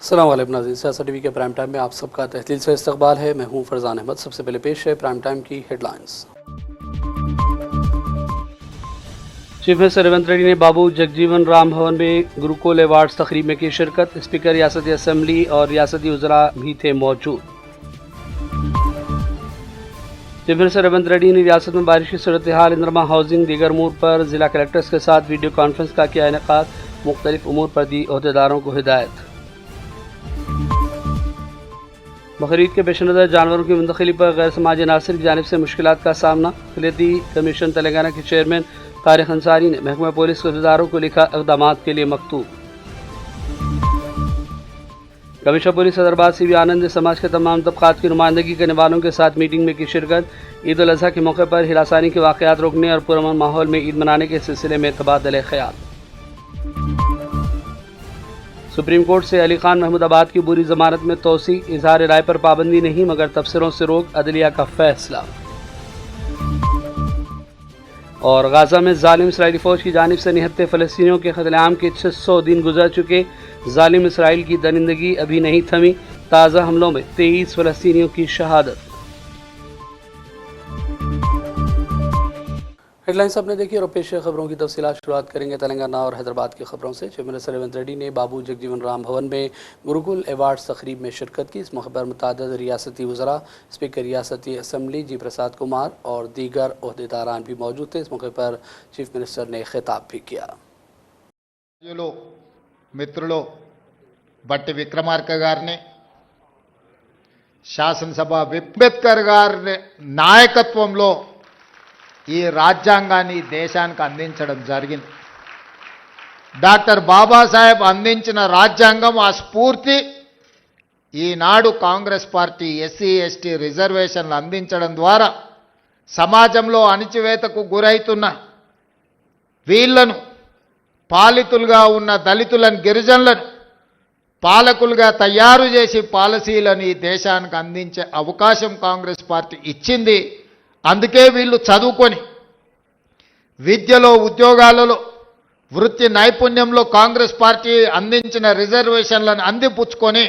अस्सलाम वालेकुम नाज़रीन, सियासत टीवी के प्राइम टाइम में आप सबका तहसील से इस्तकबाल है। मैं हूं फरजान अहमद। सबसे पहले पेश है प्राइम टाइम की headlines. Chief minister Revanth Reddy ने बाबू जगजीवन राम भवन में गुरुकुल अवार्ड्स तकरीब में की शिरकत। स्पीकर रियासती असम्बली और रियासती उज़रा भी थे मौजूद। चीफ मिनिस्टर रेवंत रेड्डी ने रियासत में बारिश की सूरत हाल, इंद्रमा हाउसिंग, दीगर उमूर पर जिला कलेक्टर्स के साथ वीडियो कॉन्फ्रेंस का किया इनेकाद। मुख्तलिफ उमूर पर दी अहदेदारों को हिदायत। बकरीद के पेश नज़र जानवरों की मुंतकिली पर गैर समाजी अनासर की जानिब से मुश्किलात का सामना। अक़लियती कमीशन तेलंगाना के चेयरमैन तारिक अंसारी ने महकमा पुलिस के अहदेदारों को लिखा इक़दामात के लिए मकतूब। Commissioner police Hyderabad C V Anand ने समाज के तमाम तबक़ात की नुमाइंदगी करने वालों के साथ मीटिंग में की शिरकत। ईद उल अज़हा के मौके पर हिरासानी के वाक़यात रोकने और पुरअमन माहौल में ईद मनाने के सिलसिले में तबादले ख़याल। सुप्रीम कोर्ट से अली खान महमूदाबाद की बुरी जमानत में तोसी, इजहार राय पर पाबंदी नहीं मगर तबसरों से रोक, अदलिया का फैसला। और गाजा में जालिम इसराइली फौज की जानिब से निहत्ते फ़लस्तीनियों के क़त्ल-ए-आम के 600 दिन गुजर चुके। जालिम इसराइल की दरिंदगी अभी नहीं थमी। ताज़ा हमलों में 23 फ़लस्तीनियों की शहादत। हेडलाइंस आपने देखी और पेश खबरों की तफसीलात शुरुआत करेंगे तेलंगाना और हैदराबाद की खबरों से। चीफ मिनिस्टर रेवंत रेड्डी ने बाबू जगजीवन राम भवन में गुरुकुल अवार्ड्स तकरीब में शिरकत की। इस मौके पर मुतअद्दिद रियासती वज़रा, स्पीकर रियासती असम्बली जी प्रसाद कुमार और दीगर अहदेदारान भी मौजूद थे। इस मौके पर चीफ मिनिस्टर ने खिताब भी किया। మిత్రులు బట్టి విక్రమార్క గారిని, శాసనసభ అంబేద్కర్ గారి నాయకత్వంలో ఈ రాజ్యాంగాన్ని దేశానికి అందించడం జరిగింది. డాక్టర్ బాబాసాహెబ్ అందించిన రాజ్యాంగం, ఆ స్ఫూర్తి ఈనాడు కాంగ్రెస్ పార్టీ ఎస్సీ ఎస్టీ రిజర్వేషన్లు అందించడం ద్వారా సమాజంలో అణిచివేతకు గురైతున్న వీళ్లను, పాలితులుగా ఉన్న దళితులను, గిరిజనులను పాలకులుగా తయారు చేసి పాలసీలను ఈ దేశానికి అందించే అవకాశం కాంగ్రెస్ పార్టీ ఇచ్చింది. అందుకే వీళ్ళు చదువుకొని విద్యలో, ఉద్యోగాలలో, వృత్తి నైపుణ్యంలో కాంగ్రెస్ పార్టీ అందించిన రిజర్వేషన్లను అందిపుచ్చుకొని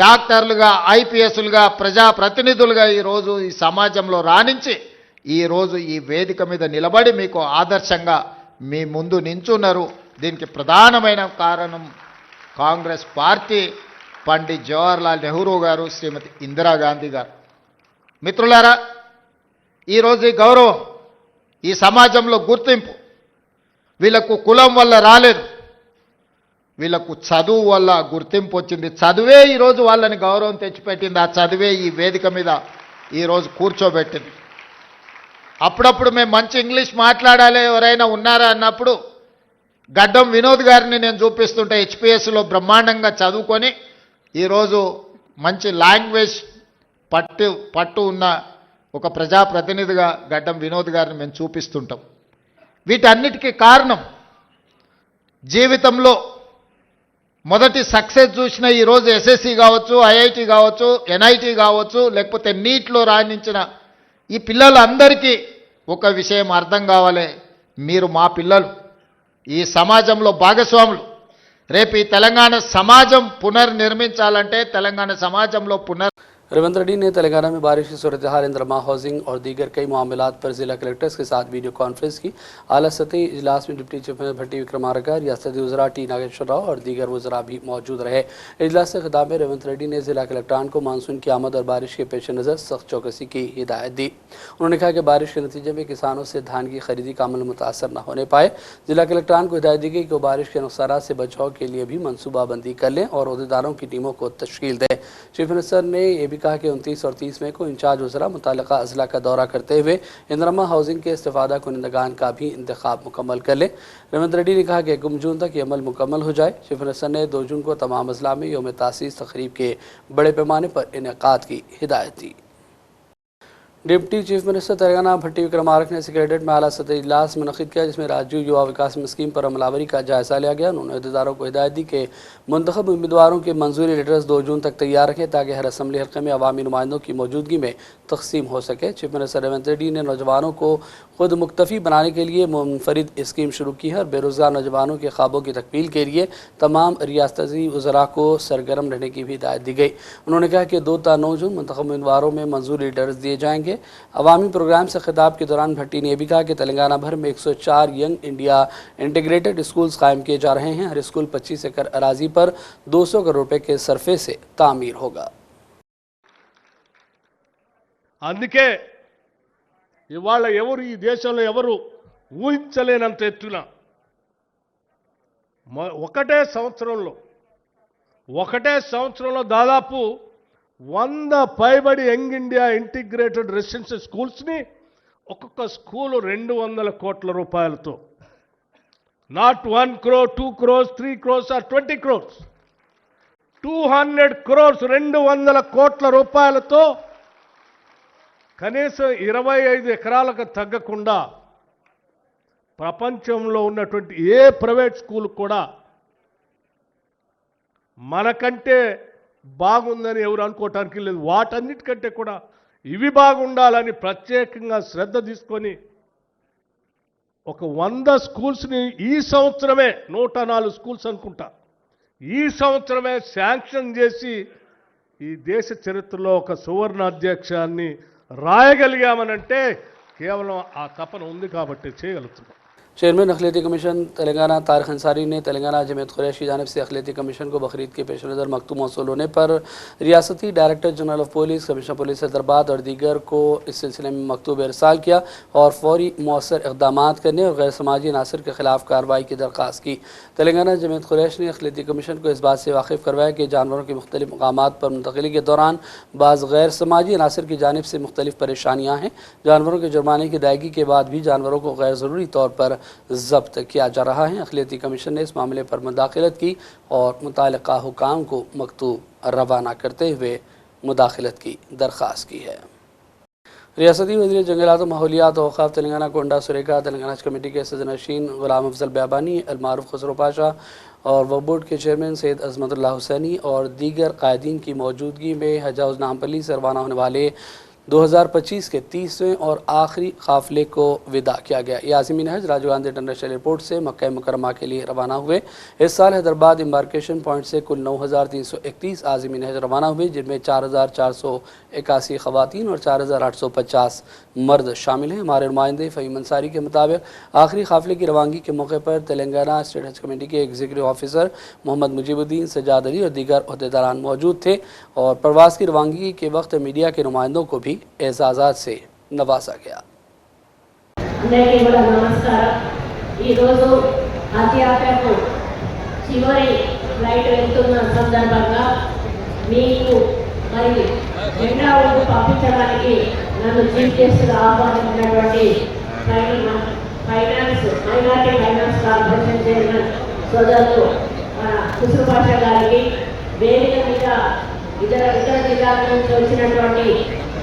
డాక్టర్లుగా, ఐపీఎస్లుగా, ప్రజాప్రతినిధులుగా ఈరోజు ఈ సమాజంలో రాణించి ఈరోజు ఈ వేదిక మీద నిలబడి మీకు ఆదర్శంగా మీ ముందు నించున్నారు. దీనికి ప్రధానమైన కారణం కాంగ్రెస్ పార్టీ, పండిత్ జవహర్లాల్ నెహ్రూ గారు, శ్రీమతి ఇందిరాగాంధీ గారు. మిత్రులారా, ఈరోజు ఈ గౌరవం, ఈ సమాజంలో గుర్తింపు వీళ్ళకు కులం వల్ల రాలేదు, వీళ్ళకు చదువు వల్ల గుర్తింపు వచ్చింది. చదువే ఈరోజు వాళ్ళని గౌరవం తెచ్చిపెట్టింది. ఆ చదువే ఈ వేదిక మీద ఈరోజు కూర్చోబెట్టింది. అప్పుడప్పుడు మేము మంచి ఇంగ్లీష్ మాట్లాడాలి ఎవరైనా ఉన్నారా అన్నప్పుడు గడ్డం వినోద్ గారిని నేను చూపిస్తుంటే హెచ్పిఎస్లో బ్రహ్మాండంగా చదువుకొని ఈరోజు మంచి లాంగ్వేజ్ పట్టు ఉన్న ఒక ప్రజాప్రతినిధిగా గడ్డం వినోద్ గారిని మేము చూపిస్తుంటాం. వీటన్నిటికీ కారణం జీవితంలో మొదటి సక్సెస్ చూసిన ఈరోజు ఎస్ఎస్సి కావచ్చు, ఐఐటి కావచ్చు, ఎన్ఐటి కావచ్చు, లేకపోతే నీట్లో రాణించిన ఈ పిల్లలందరికీ ఒక విషయం అర్థం కావాలి, మీరు మా పిల్లలు, ఈ సమాజంలో భాగస్వాములు. రేపు ఈ తెలంగాణ సమాజం పునర్నిర్మించాలంటే తెలంగాణ సమాజంలో रेवंत रेड्डी ने तेलंगाना में बारिश की सूरत हाल, इंद्रमा हाउसिंग और दीगर कई मामलात पर जिला कलेक्टर्स के साथ वीडियो कॉन्फ्रेंस की। आला सतही इजलास में डिप्टी चीफ मिनिस्टर भट्टी विक्रमार्क, रियासती वज़रा टी नागेश्वर राव और दीगर वज़रा भी मौजूद रहे। इजलास से खिताब में रेवंत रेड्डी ने जिला कलेक्टरान को मानसून की आमद और बारिश के पेश नज़र सख्त चौकसी की हिदायत दी। उन्होंने कहा कि बारिश के नतीजे में किसानों से धान की खरीदी का अमल मुतासर न होने पाए। जिला कलेक्टरान को हिदायत दी गई कि वो बारिश के नुकसानात से बचाव के लिए भी मनसूबाबंदी कर लें और अहदेदारों की टीमों को तश्कील दें। चीफ मिनिस्टर ने यह भी कहा कि 29 और 30 मई को इंचार्ज वज़रा मुताल्लिक़ा अज़ला का दौरा करते हुए इंद्रमा हाउसिंग के इस्तिफ़ादा कुनिंदगान का भी इंतखाब मुकम्मल कर लें। रेवंत रेड्डी ने कहा कि 1 जून तक ये अमल मुकम्मल हो जाए। चीफ मिनिस्टर ने 2 जून को तमाम अज़ला में यौम तासीस तक़रीब के बड़े पैमाने पर इनेकाद की हिदायत दी। डिप्टी चीफ मिनिस्टर तेलंगाना भट्टी विक्रमारक ने सेक्रेटरीट में आला सतही इजलास मुनक़िद किया, जिसमें राज्य युवा विकास स्कीम पर अमलावरी का जायजा लिया गया। उन्होंने अहदेदारों को हिदायत दी कि मुंतखब उम्मीदवारों के मंजूरी लेटर्स 2 जून तक तैयार रखें ताकि हर असम्बली हल्के में अवामी नुमाइंदों की मौजूदगी में तकसीम हो सके। चीफ मिनिस्टर रेवंत रेड्डी ने नौजवानों को खुद मुक्तफी बनाने के लिए मुनफरिद स्कीम शुरू की है और बेरोज़गार नौजवानों के ख्वाबों की तकमील के लिए तमाम रियासती वज़रा को सरगर्म रहने की भी हिदायत दी गई। उन्होंने कहा कि 2 ta 9 जून मुंतखब उम्मीदवारों में मंजूरी लेटर्स दिए जाएंगे। अवामी प्रोग्राम से खिताब के दौरान भट्टी ने यह भी कहा कि तेलंगाना भर में 104 यंग इंडिया इंटीग्रेटेड स्कूल्स कायम किए जा रहे हैं। हर स्कूल 25 एकड़ अराजी पर 200 करोड़ रुपए के सरफे से तामीर होगा। అందుకే ఇవాళ ఎవరు ఈ దేశంలో ఎవరు ఊహించలేనంత ఎత్తున ఒకటే సంవత్సరంలో దాదాపు 100 పైబడి యంగ్ ఇండియా ఇంటిగ్రేటెడ్ రెసిడెన్షియల్ స్కూల్స్ని ఒక్కొక్క స్కూలు 200 కోట్ల రూపాయలతో, not 1 crore, 2 crores, 3 crores or 20 crores, 200 crores 200 కోట్ల రూపాయలతో కనీసం 25 ఎకరాలకు తగ్గకుండా ప్రపంచంలో ఉన్నటువంటి ఏ ప్రైవేట్ స్కూల్ కూడా మనకంటే బాగుందని ఎవరు అనుకోవటానికి లేదు. వాటన్నిటికంటే కూడా ఇవి బాగుండాలని ప్రత్యేకంగా శ్రద్ధ తీసుకొని ఒక 100 స్కూల్స్ని ఈ సంవత్సరమే 104 స్కూల్స్ అనుకుంటా ఈ సంవత్సరమే శాంక్షన్ చేసి ఈ దేశ చరిత్రలో ఒక సువర్ణ అధ్యక్షాన్ని రాయగలిగామనంటే కేవలం ఆ తపన ఉంది కాబట్టి చేయగలుగుతున్నాం. चेयरमैन अखिलती कमीशन तेलंगाना तारिक अंसारी ने तेलंगाना जमीयत कुरैश की जानिब से अखिलती कमीशन को बकरीद के पेश नज़र मकतूब मौसूल होने पर रियासती director general of police, commissioner police Hyderabad और दीगर को इस सिलसिले में मकतूब इरसाल किया और फौरी मौसर इक़दाम करने और गैर समाजी अनासर के खिलाफ कार्रवाई की दरख्वास्त की। तेलंगाना जमीयत कुरैश ने अखिलती कमीशन को इस बात से वाकिफ़ करवाया कि जानवरों की मुख्तलिफ मकामात पर मुंतकिली के दौरान बाज़ गैर समाजी अनासर की जानिब से मुख्तलिफ परेशानियाँ हैं। जानवरों के जुर्माने की अदायगी के बाद भी जानवरों को गैर ज़रूरी तौर पर जब्त किया जा रहा है। अखिलती कमीशन ने इस मामले पर मुदाखलत की और मुताल्लिक़ा हुकाम को मकतूब रवाना करते हुए मुदाखलत की दरख्वास्त की है। रियासती वज़ीर जंगलात और माहौलियात और औक़ाफ़ तेलंगाना कोंडा सुरेखा, तेलंगाना कमेटी के सदर नशीन गुलाम अफजल ब्याबानी, अलमारूफ खुसरो पाशा और वक्फ बोर्ड के चेयरमैन सैयद अज़मतुल्लाह हुसैनी और दीगर कायदीन की मौजूदगी में हज हाउस नामपल्ली से रवाना होने वाले 2025 के 30वें और आखिरी काफ़िले को विदा किया गया। ये आज़मीन हज राजीव गांधी इंटरनेशनल एयरपोर्ट से मक्का मुकर्रमा के लिए रवाना हुए। इस साल हैदराबाद एम्बार्केशन पॉइंट से कुल 9,331 आज़मीन हज रवाना हुए, जिनमें 4,481 ख़वातीन और 4,850 मर्द शामिल हैं। हमारे नुमाइंदे फ़हीम अंसारी के मुताबिक आखिरी काफ़िले की रवानगी के मौके पर तेलंगाना स्टेट हज कमेटी के एग्जीक्यूटिव ऑफिसर मोहम्मद मुजीबुद्दीन, सजाद अली और दीगर अहदेदारान मौजूद थे और प्रवास की रवानगी के वक्त मीडिया के नुमाइंदों को भी एजाज़ात से नवाजा गया। నన్ను చీఫ్ గెస్ట్గా ఆహ్వానించినటువంటి మైనారిటీ ఫైనాన్స్ కార్పొరేషన్ చైర్మన్ సోదరులు మన ఖుస్రో పాషా గారికి, వేదిక మీద ఇతర జిల్లాల నుంచి వచ్చినటువంటి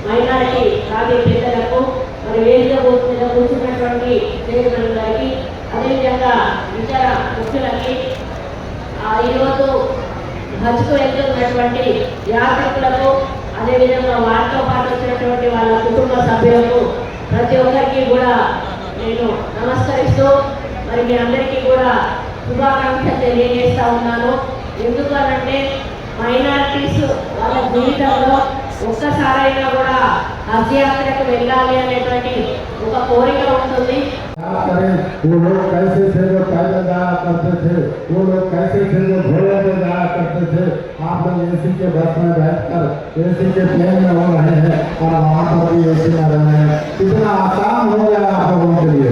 మైనారిటీ రాజీ పెద్దలకు, మరి వేదిక మీద కూర్చున్నటువంటి చైర్మన్ గారికి, అదేవిధంగా ఇతర ముఖ్యులకి, ఈరోజు హజ్కు వెళ్తున్నటువంటి యాత్రికులకు, అదేవిధంగా వారితో పాటు వచ్చినటువంటి వాళ్ళ కుటుంబ సభ్యులకు ప్రతి ఒక్కరికి కూడా నేను నమస్కరిస్తూ మరి మీ అందరికీ కూడా శుభాకాంక్షలు తెలియజేస్తా ఉన్నాను. ఎందుకనంటే మైనారిటీస్ వాళ్ళ జీవితంలో ఒక్కసారైనా కూడా హజ్ యాత్రకు వెళ్ళాలి అనేటువంటి ఒక కోరిక ఉంటుంది. वो लोग कैसे थे जो पैदल जाया करते थे, वो लोग कैसे थे जो घोड़े पे जाया करते थे। आप लोग एसी के बस में बैठकर एसी के प्लेन में हो रहे हैं और वहाँ पर भी एसी में रह रहे हैं। कितना आसान हो गया आप लोगों के लिए।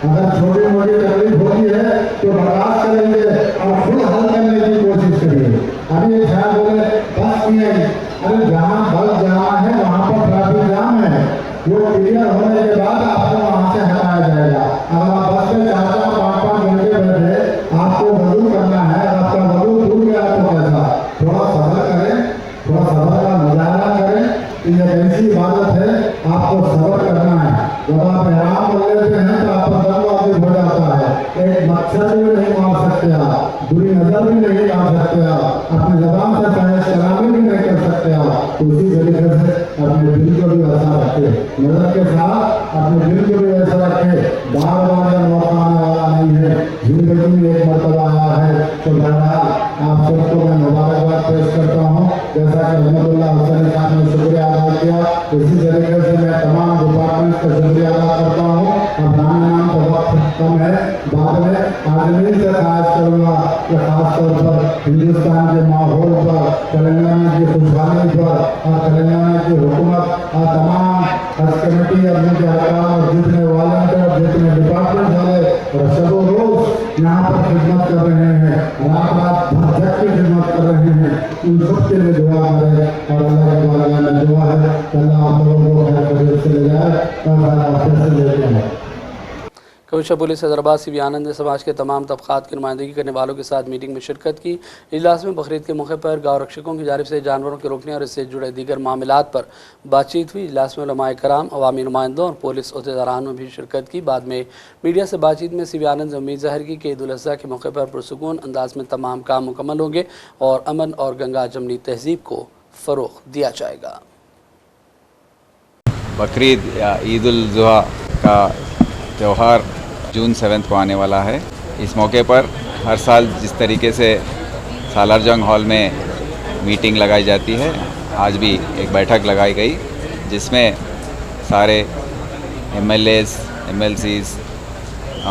अगर छोटी मोटी तकलीफ होती है तो बर्दाश्त करेंगे और खुद हल करने की कोशिश करिए। अभी शायद बोले बस नहीं आई, अरे जहाँ बस जाना है वहाँ पर ट्रैफिक जाम है, वो क्लियर होने के बाद आपको वहाँ से हटाया जाएगा। अगर आप बस में 4-5 घंटे बैठे, आपको वजू करना है, आपका वजू टूट गया तो कैसा? थोड़ा सब्र करें, थोड़ा सब्र का मुजाहरा करें। ये ऐसी इबादत है, आपको सब्र करना है। जब आप हैरान कर लेते हैं तो आप पर दम वाजिब हो जाता है। एक मच्छर भी नहीं मार सकते आप, बुरी नजर भी नहीं ला सकते आप, अपनी जबान से चाहे सलामी भी नहीं कर सकते आप। तो उसी तरीके से अपने दिल को भी ऐसा रखे, नजर के साथ अपने दिल को भी ऐसा रखे। बार बार जब मौका आने वाला नहीं है, जिंदगी में एक मरतबा आया है। तो बहरहाल आप सबको मैं मुबारकबाद पेश करता हूँ। जैसा कि रहमतुल्लाह हुसैन खान ने शुक्रिया अदा किया, इसी तरीके से मैं तमाम डिपार्टमेंट का शुक्रिया अदा करता हूँ। अब नाम का वक्त कम है, बाद में आदमी से खास करूँगा कि खास तौर पर हिंदुस्तान के माहौल पर, तेलंगाना की खुशहाली पर और तेलंगाना की हुकूमत और तमाम हज कमेटी और उनके अरकान और जितने वॉलंटियर, जितने डिपार्टमेंट वाले और सबों रोज यहाँ पर खिदमत कर रहे हैं, रात भर जग के खिदमत कर रहे हैं, उन सबके लिए दुआ करें। और अल्लाह के बारे में दुआ है कि अल्लाह आप लोगों को खैर खैरियत से ले जाए और खैर से लेते हैं। कमिश्नर पुलिस हैदराबाद सी आनंद ने समाज के तमाम तबक़ात की नुमाइंदगी करने वालों के साथ मीटिंग में शिरकत की। इजलास में बकरीद के मौके पर गाँव रक्षकों की जानिब से जानवरों के रोकने और इससे जुड़े दीगर मामलात पर बातचीत हुई। इजलास में उलमाए कराम, अवामी नुमाइंदों और पुलिस अहदेदारान ने भी शिरकत की। बाद में मीडिया से बातचीत में सी आनंद ने उम्मीद ज़ाहिर की कि ईद उल अज़हा के मौके पर पुरसुकून अंदाज में तमाम काम मुकम्मल होंगे और अमन और गंगा जमनी तहजीब को फ़रोग़ दिया जाएगा। बकरीद या ईद उल ज़ुहा का त्यौहार जून 7 को आने वाला है। इस मौके पर हर साल जिस तरीके से सालारजंग हॉल में मीटिंग लगाई जाती है, आज भी एक बैठक लगाई गई जिसमें सारे MLAs, MLCs,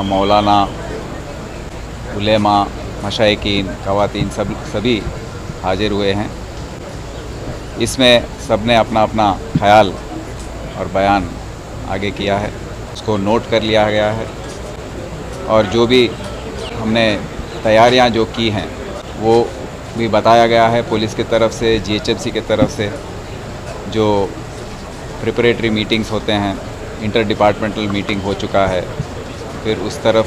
मौलाना, उलेमा, मशाइकीन, ख़वातीन सभी हाजिर हुए हैं। इसमें सब ने अपना अपना ख्याल और बयान आगे किया है, उसको नोट कर लिया गया है और जो भी हमने तैयारियां जो की हैं वो भी बताया गया है। पुलिस की तरफ से, GHMC की तरफ से जो प्रिपरेटरी मीटिंग्स होते हैं, इंटर डिपार्टमेंटल मीटिंग हो चुका है। फिर उस तरफ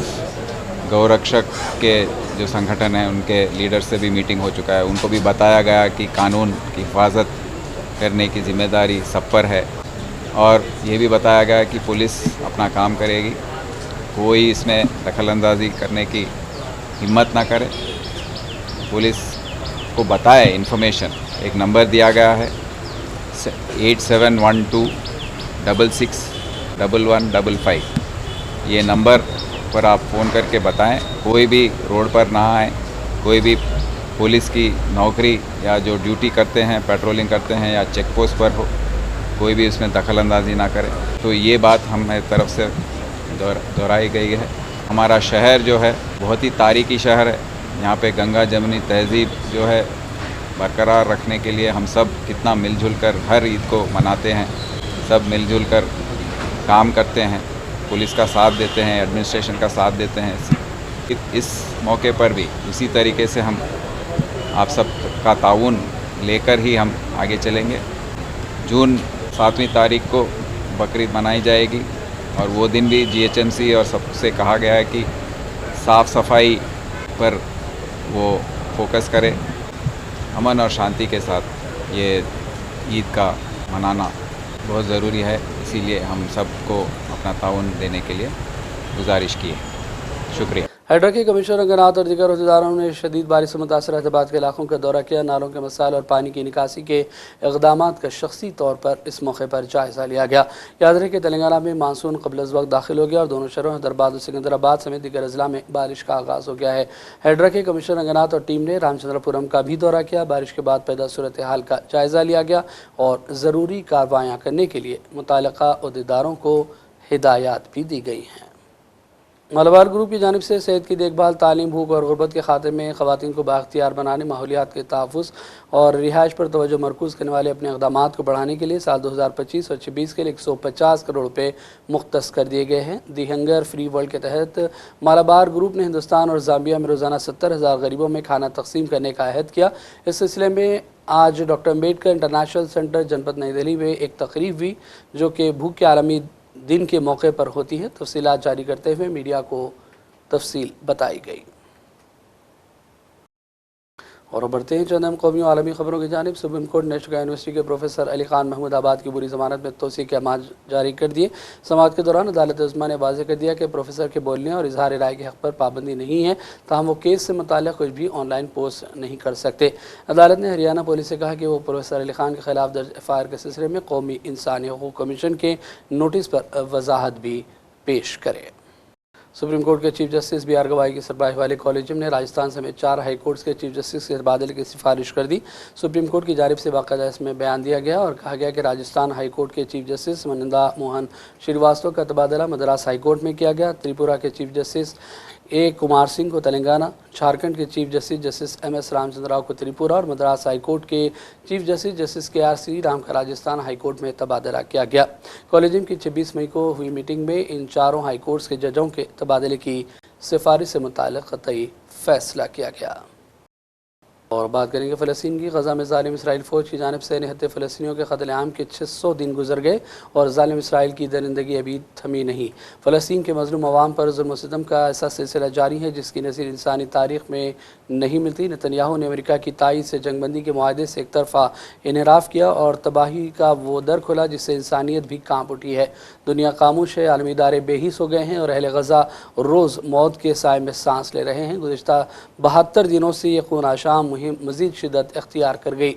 गौरक्षक के जो संगठन हैं उनके लीडर से भी मीटिंग हो चुका है। उनको भी बताया गया कि कानून की हिफाजत करने की ज़िम्मेदारी सब पर है और ये भी बताया गया कि पुलिस अपना काम करेगी, कोई इसमें दखलंदाजी करने की हिम्मत ना करे। पुलिस को बताए इन्फॉर्मेशन, एक नंबर दिया गया है 8712661155। ये नंबर पर आप फ़ोन करके बताएं। कोई भी रोड पर ना आए, कोई भी पुलिस की नौकरी या जो ड्यूटी करते हैं, पेट्रोलिंग करते हैं या चेक पोस्ट पर हो, कोई भी इसमें दखलंदाजी ना करे। तो ये बात हमारे तरफ से दोहराई गई है। हमारा शहर जो है बहुत ही तारीखी शहर है। यहाँ पे गंगा जमनी तहजीब जो है बरकरार रखने के लिए हम सब कितना मिलजुल कर हर ईद को मनाते हैं, सब मिलजुल कर काम करते हैं, पुलिस का साथ देते हैं, एडमिनिस्ट्रेशन का साथ देते हैं। इस मौके पर भी उसी तरीके से हम आप सब का ताउन लेकर ही हम आगे चलेंगे। जून 7वीं तारीख को बकरीद मनाई जाएगी और वो दिन भी GHMC और सबसे कहा गया है कि साफ़ सफाई पर वो फोकस करे। अमन और शांति के साथ ये ईद का मनाना बहुत ज़रूरी है, इसीलिए हम सबको अपना ताउन देने के लिए गुजारिश की है। शुक्रिया। हेडरा के कमिश्नर रंगनाथ और दीगर अहदेदारों ने शदीद बारिश से मुतासर हैदराबाद के इलाकों का दौरा किया। नालों के मसाइल और पानी की निकासी के इक़दाम का शख्सी तौर पर इस मौके पर जायज़ा लिया गया। याद रहे कि तेलंगाना में मानसून कबल अज़ वक्त दाखिल हो गया और दोनों शहरों हैदराबाद और सिकंदराबाद समेत दीगर अजला में बारिश का आगाज़ हो गया है। हेडरा के कमिश्नर रंगनाथ और टीम ने रामचंद्रपुरम का भी दौरा किया। बारिश के बाद पैदा सूरत हाल का जायज़ा लिया गया और ज़रूरी कार्रवाइयाँ करने के लिए मुतल्लिक़ा अहदेदारों को हिदायत भी दी गई हैं। मलबार ग्रुप की जानिब से सेहत की देखभाल, तालीम, भूख और गुर्बत के खाते में ख़वातीन को बाख्तियार बनाने, माहौलियात के तहफ़्फ़ुज़ और रिहाइश पर तवज्जो मरकूज़ करने वाले अपने इक़दाम को बढ़ाने के लिए साल 2025 और 26 के लिए 150 करोड़ रुपये मुख्तस कर दिए गए हैं। दी हंगर फ्री वर्ल्ड के तहत मलबार ग्रुप ने हिंदुस्तान और ज़ाम्बिया में रोज़ाना 70,000 गरीबों में खाना तकसीम करने का अहद किया। इस सिलसिले में आज डॉक्टर अम्बेडकर इंटरनेशनल सेंटर जनपद नई दिल्ली में एक तकरीब हुई जो कि भूख के आलमी दिन के मौके पर होती है। तफसीलात जारी करते हुए मीडिया को तफसील बताई गई। और बढ़ते हैं चंद अहम कौमी और आलमी खबरों की जानिब। सुप्रीम कोर्ट ने शिकागो यूनिवर्सिटी के प्रोफेसर अली खान महमूदाबाद की बुरी जमानत में तोसी के अहकाम जारी कर दिए। समाअत के दौरान अदालत उस्मा ने वाज़ेह कर दिया कि प्रोफेसर के बोलने और इजहार राय के हक़ पर पाबंदी नहीं है, ताहम वो केस से मुताल्लिक़ कुछ भी ऑनलाइन पोस्ट नहीं कर सकते। अदालत ने हरियाणा पुलिस से कहा कि वो प्रोफेसर अली खान के खिलाफ दर्ज एफआईआर के सिलसिले में कौमी इंसानी हकूक़ कमीशन के नोटिस पर वजाहत भी पेश करे। सुप्रीम कोर्ट के चीफ जस्टिस बी आर गवाई की सरबराही वाले कॉलेजियम ने राजस्थान समेत 4 हाई कोर्ट्स के चीफ जस्टिस के तबादले की सिफारिश कर दी। सुप्रीम कोर्ट की जानिब से बाकायदा इसमें बयान दिया गया और कहा गया कि राजस्थान हाई कोर्ट के चीफ जस्टिस मनिंदा मोहन श्रीवास्तव का तबादला मद्रास हाई कोर्ट में किया गया। त्रिपुरा के chief justice A Kumar Singh को तेलंगाना, झारखंड के chief justice justice M S. Ramachandra Rao को त्रिपुरा और मद्रास हाई कोर्ट के chief justice justice K R. Shriram का राजस्थान हाई कोर्ट में तबादला किया गया। कॉलेजियम की 26 मई को हुई मीटिंग में इन चारों हाई कोर्ट्स के जजों के तबादले की सिफारिश से मुताल्लिक़ क़तई फैसला किया गया। और बात करेंगे फ़लस्तीन की। गज़ा में ज़ालिम इसराइल फ़ौज की जानिब से निहत्ते फ़लस्तीनियों के क़त्ल-ए-आम के 600 दिन गुजर गए और ज़ालिम इसराइल की दरिंदगी अभी थमी नहीं। फ़लस्तीन के मज़लूम अवाम पर ज़ुल्म व सितम का ऐसा सिलसिला जारी है जिसकी नज़ीर इंसानी तारीख़ में नहीं मिलती। नेतन्याहू ने अमेरिका की तायीद से जंगबंदी के मुआहदे से एक तरफ़ा इनहराफ किया और तबाही का वो दर खुला जिससे इंसानियत भी काँप उठी है। दुनिया खामोश है, आलमी इदारे बेहिस हो गए हैं और अहले गज़ा रोज़ मौत के साए में सांस ले रहे हैं। गुज़िश्ता 72 दिनों से ये खून आशाम मुहिम मज़ीद शिद्दत इख्तियार कर गई।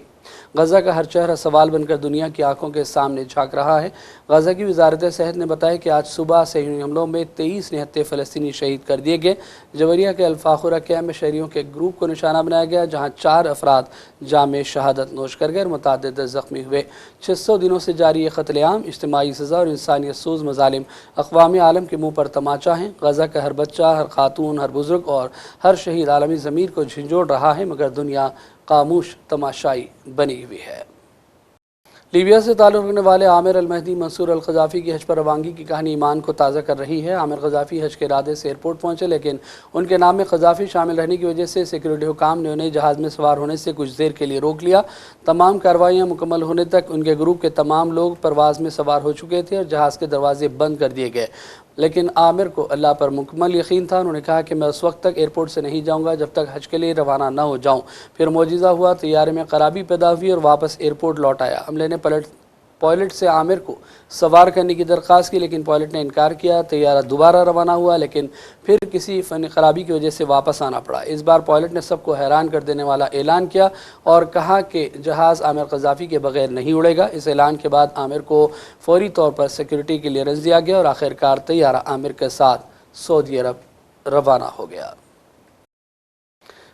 गज़ा का हर चेहरा सवाल बनकर दुनिया की आंखों के सामने झांक रहा है। गज़ा की वजारत सेहत ने बताया कि आज सुबह सेहूनी हमलों में 23 निहत्ते फ़लस्तीनी शहीद कर दिए गए। जवरिया के अल्फाखुरा कैम्प में शहरियों के ग्रुप को निशाना बनाया गया जहाँ 4 अफराद जाम शहादत नोश कर गए और मुतअद्दिद ज़ख्मी हुए। 600 दिनों से जारी ये क़त्ल-ए-आम, इज्तिमाई सज़ा और इंसानियत सूज़ मज़ालिम अक़वाम आलम के मुँह पर तमाचा है। गज़ा का हर बच्चा, हर खातून, हर बुज़ुर्ग और हर शहीद आलमी ज़मीर को झंझोड़ रहा है, मगर दुनिया खामोश तमाशाई बनी हुई है। लीबिया से ताल्लुक़ रखने वाले आमिर अल-महदी मंसूर अल-क़ज़ाफ़ी की हज पर रवानगी की कहानी ईमान को ताज़ा कर रही है। आमिर क़ज़ाफ़ी हज के इरादे से एयरपोर्ट पहुँचे, लेकिन उनके नाम में क़ज़ाफ़ी शामिल रहने की वजह से सिक्योरिटी हुकाम ने उन्हें जहाज़ में सवार होने से कुछ देर के लिए रोक लिया। तमाम कार्रवाइयाँ मुकम्मल होने तक उनके ग्रुप के तमाम लोग परवाज़ में सवार हो चुके थे और जहाज़ के दरवाजे बंद कर दिए गए। लेकिन आमिर को अल्लाह पर मुकम्मल यकीन था। उन्होंने कहा कि मैं उस वक्त तक एयरपोर्ट से नहीं जाऊंगा जब तक हज के लिए रवाना ना हो जाऊं। फिर मौजिज़ा हुआ, तैयारे में खराबी पैदा हुई और वापस एयरपोर्ट लौट आया। अमले ने पायलट से आमिर को सवार करने की दरख्वास्त की, लेकिन पायलट ने इनकार किया। तैयारा दोबारा रवाना हुआ, लेकिन फिर किसी फ़नी खराबी की वजह से वापस आना पड़ा। इस बार पायलट ने सबको हैरान कर देने वाला ऐलान किया और कहा कि जहाज़ आमिर क़ज़ाफ़ी के बगैर नहीं उड़ेगा। इस ऐलान के बाद आमिर को फौरी तौर पर सिक्योरिटी क्लियरेंस दिया गया और आखिरकार तैयारा आमिर के साथ सऊदी अरब रवाना हो गया।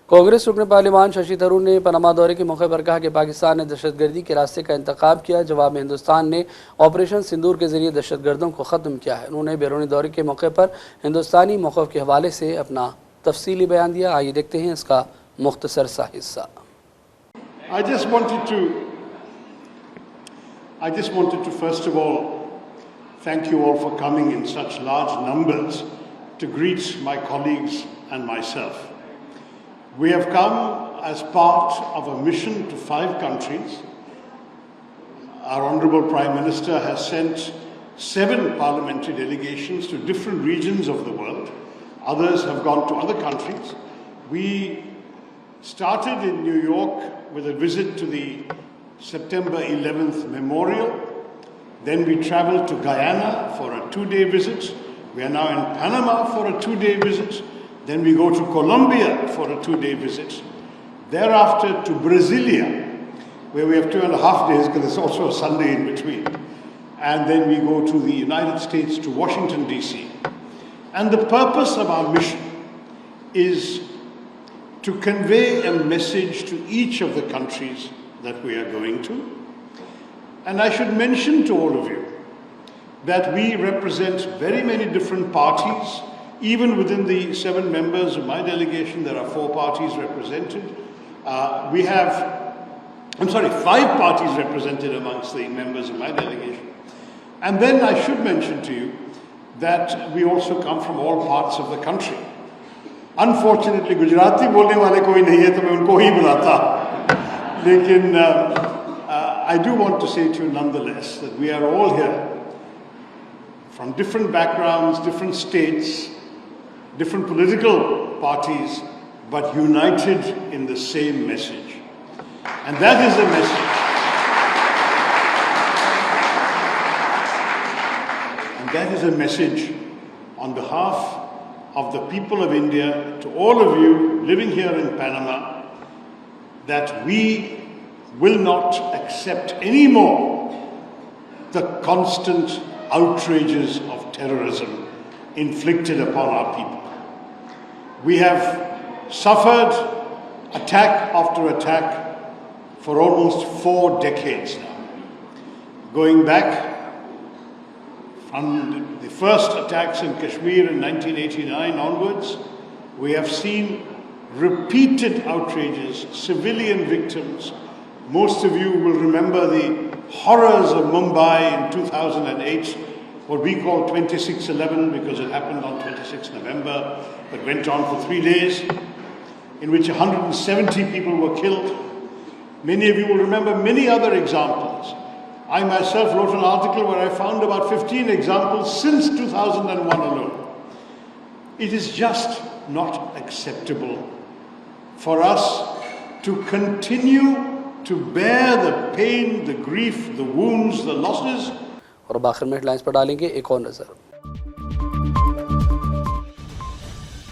कांग्रेस रुकन पार्लिमान शशि थरूर ने पनामा दौरे के मौके पर कहा कि पाकिस्तान ने दहशतगर्दी के रास्ते का इंतखाब किया। जवाब में हिंदुस्तान ने ऑपरेशन सिंदूर के जरिए दहशतगर्दों को ख़त्म किया है। उन्होंने बैरूनी दौरे के मौके पर हिंदुस्तानी मौक़िफ़ के हवाले से अपना तफसीली बयान दिया। आइए देखते हैं इसका मुख्तसर सा हिस्सा। I just wanted to first of all thank you all for coming in such large numbers to greet my colleagues and myself. We have come as part of a mission to 5 countries. Our Honourable Prime Minister has sent 7 parliamentary delegations to different regions of the world. Others have gone to other countries. We started in New York with a visit to the September 11th memorial. Then we travelled to Guyana for a 2-day visit. We are now in Panama for a 2-day visit. Then we go to Colombia for a 2-day visit. Thereafter to Brasilia, where we have 2.5 days because there's also a Sunday in between. And then we go to the United States, to Washington, D.C. And the purpose of our mission is to convey a message to each of the countries that we are going to. And I should mention to all of you that we represent very many different parties. Even within the 7 members of my delegation, there are 4 parties represented. We have, 5 parties represented amongst the members of my delegation. And then I should mention to you that we also come from all parts of the country. Unfortunately, Gujarati बोलने वाले कोई नहीं है तो मैं उनको ही बुलाता। लेकिन I do want to say to you nonetheless that we are all here from different backgrounds, different states, different political parties, but united in the same message. And that is the message. And that is a message on behalf of the people of India to all of you living here in Panama, that we will not accept anymore the constant outrages of terrorism inflicted upon our people. We have suffered attack after attack for almost 4 decades now. Going back from the first attacks in Kashmir in 1989 onwards, we have seen repeated outrages, civilian victims. Most of you will remember the horrors of Mumbai in 2008, what we call 26/11 because it happened on 26 November, but went on for 3 days, in which 170 people were killed. Many of you will remember many other examples. I myself wrote an article where I found about 15 examples since 2001 alone. It is just not acceptable for us to continue to bear the pain, the grief, the wounds, the losses. और अब आखिर में headlines पर डालेंगे एक और नजर।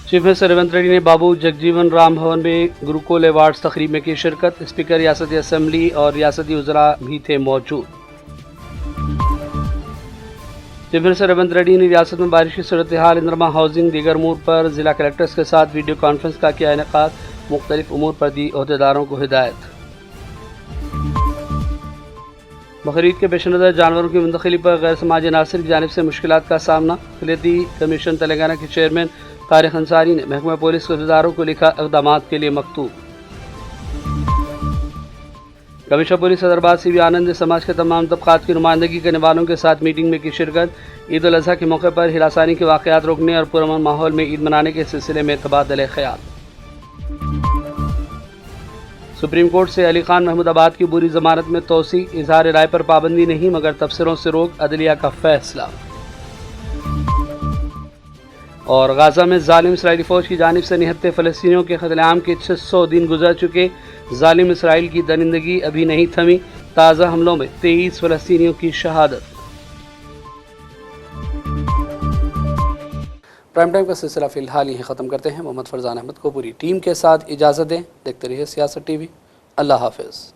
Chief minister Revanth Reddy ने बाबू जगजीवन राम भवन में गुरुकुल अवार्ड्स तकरीब में की शिरकत। स्पीकर रियासती असम्बली और रियासती उज़रा भी थे मौजूद। चीफ मिनिस्टर रेवंत रेड्डी ने रियासत में बारिश की सूरत हाल, इंदिरा हाउसिंग, दीगर उमूर पर जिला कलेक्टर्स के साथ वीडियो कॉन्फ्रेंस का किया इनेकाद। मुख्तलिफ उमूर पर दी ओहदेदारों को हिदायत। बकरीद के पेश नज़र जानवरों की मुंतकिली पर गैर समाजी अनासर की जानिब से मुश्किलात का सामना। अक़लियती कमीशन तेलंगाना के चेयरमैन तारिक अंसारी ने महकमा पुलिस के अहदेदारों को लिखा इक़दामात के लिए मकतूब। Commissioner police Hyderabad C V Anand ने समाज के तमाम तबक़ात की नुमाइंदगी करने वालों के साथ मीटिंग में की शिरकत। ईद उल अज़हा के मौके पर हिरासानी के वाक़यात रोकने और पुरअमन माहौल में ईद मनाने के सिलसिले में तबादले ख़याल। सुप्रीम कोर्ट से अली खान महमूदाबाद की बुरी जमानत में तोसी। इजहार राय पर पाबंदी नहीं मगर तबसरों से रोक, अदलिया का फैसला। और गाजा में जालिम इसराइली फौज की जानिब से निहत्ते फ़लस्तीनियों के क़त्ल-ए-आम के 600 दिन गुजर चुके। जालिम इसराइल की दरिंदगी अभी नहीं थमी। ताज़ा हमलों में 23 फ़लस्तीनियों की शहादत। प्राइम टाइम का सिलसिला फ़िलहाल यहीं ख़त्म करते हैं। मोहम्मद फरजान अहमद को पूरी टीम के साथ इजाज़त दें। देखते रहिए सियासत टीवी। अल्लाह हाफ़िज़।